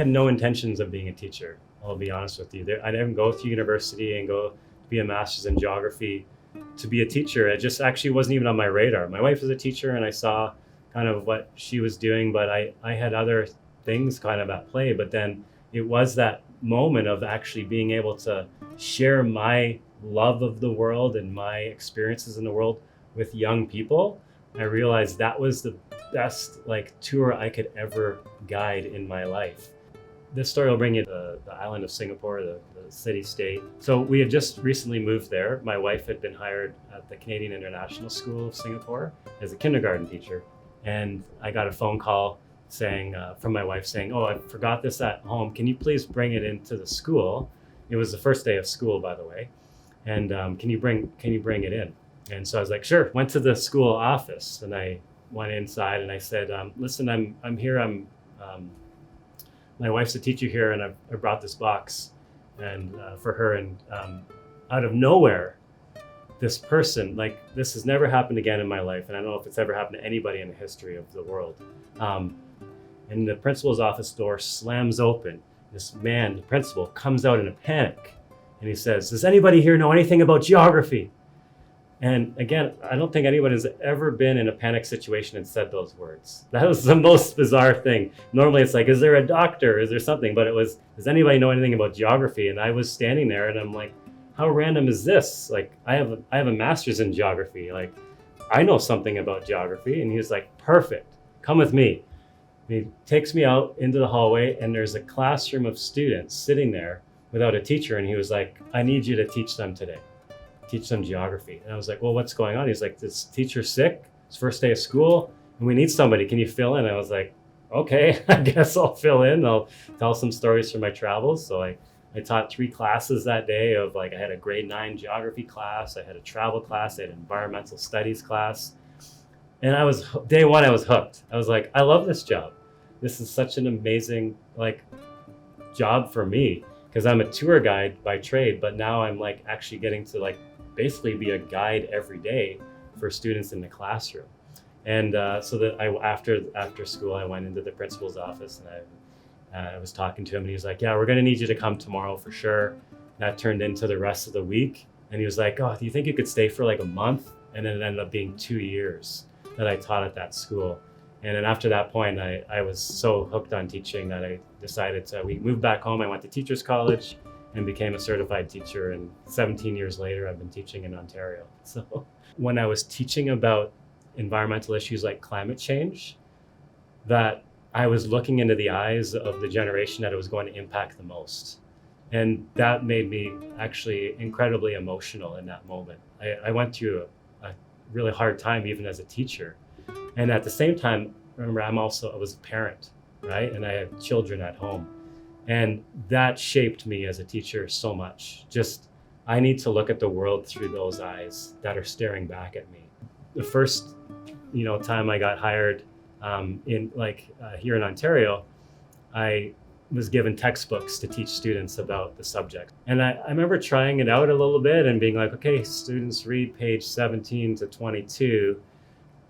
had no intentions of being a teacher. I'll be honest with you. I didn't go to university and go be a master's in geography to be a teacher. It just actually wasn't even on my radar. My wife was a teacher and I saw kind of what she was doing, but I had other things kind of at play. But then it was that moment of actually being able to share my love of the world and my experiences in the world with young people. I realized that was the best tour I could ever guide in my life. This story will bring you to the island of Singapore, the city-state. So we had just recently moved there. My wife had been hired at the Canadian International School of Singapore as a kindergarten teacher. And I got a phone call saying, from my wife saying, oh, I forgot this at home. Can you please bring it into the school? It was the first day of school, by the way. And can you bring it in? And so I was like, sure. Went to the school office and I went inside and I said, listen, I'm here. My wife's a teacher here and I brought this box and for her, and out of nowhere, this person, this has never happened again in my life, and I don't know if it's ever happened to anybody in the history of the world. And the principal's office door slams open. This man, the principal, comes out in a panic and he says, does anybody here know anything about geography? And again, I don't think anyone has ever been in a panic situation and said those words. That was the most bizarre thing. Normally it's like, is there a doctor? Is there something? But it was, does anybody know anything about geography? And I was standing there and I'm like, how random is this? I have a master's in geography. I know something about geography. And he was like, perfect, come with me. And he takes me out into the hallway and there's a classroom of students sitting there without a teacher. And he was like, I need you to teach them today. Teach them geography. And I was like, well, what's going on? He's like, this teacher's sick. It's first day of school and we need somebody. Can you fill in? I was like, okay, I guess I'll fill in. I'll tell some stories from my travels. So I taught 3 classes that day of I had a grade 9 geography class. I had a travel class. I had an environmental studies class. And day one, I was hooked. I was like, I love this job. This is such an amazing job for me because I'm a tour guide by trade, but now I'm actually getting to basically be a guide every day for students in the classroom. And so that after school, I went into the principal's office and I was talking to him and he was like, yeah, we're going to need you to come tomorrow for sure. That turned into the rest of the week. And he was like, oh, do you think you could stay for a month? And then it ended up being 2 years that I taught at that school. And then after that point, I was so hooked on teaching that I decided we moved back home. I went to teachers college and became a certified teacher. And 17 years later, I've been teaching in Ontario. So when I was teaching about environmental issues like climate change, that I was looking into the eyes of the generation that it was going to impact the most. And that made me actually incredibly emotional in that moment. I went through a really hard time even as a teacher. And at the same time, remember, I was a parent, right? And I have children at home. And that shaped me as a teacher so much. I need to look at the world through those eyes that are staring back at me. The first, time I got hired here in Ontario, I was given textbooks to teach students about the subject. And I remember trying it out a little bit and being like, okay, students read page 17 to 22.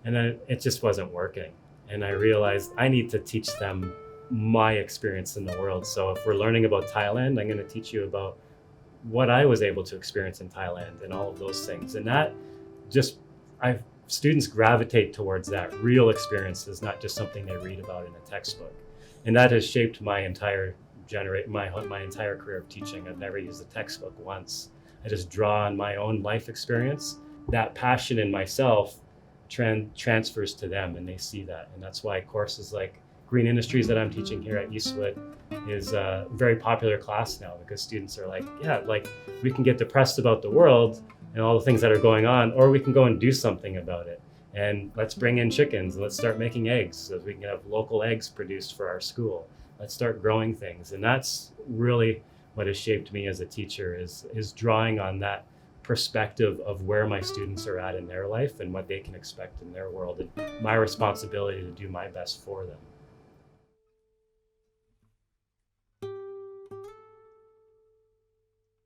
And then it just wasn't working. And I realized I need to teach them my experience in the world. So if we're learning about Thailand, I'm going to teach you about what I was able to experience in Thailand and all of those things. And that students gravitate towards that real experiences, not just something they read about in a textbook. And that has shaped my entire career of teaching. I've never used a textbook once. I just draw on my own life experience. That passion in myself transfers to them and they see that. And that's why courses like Green Industries that I'm teaching here at Eastwood is a very popular class now because students are like, yeah, we can get depressed about the world and all the things that are going on, or we can go and do something about it. And let's bring in chickens and let's start making eggs so that we can have local eggs produced for our school. Let's start growing things. And that's really what has shaped me as a teacher is drawing on that perspective of where my students are at in their life and what they can expect in their world and my responsibility to do my best for them.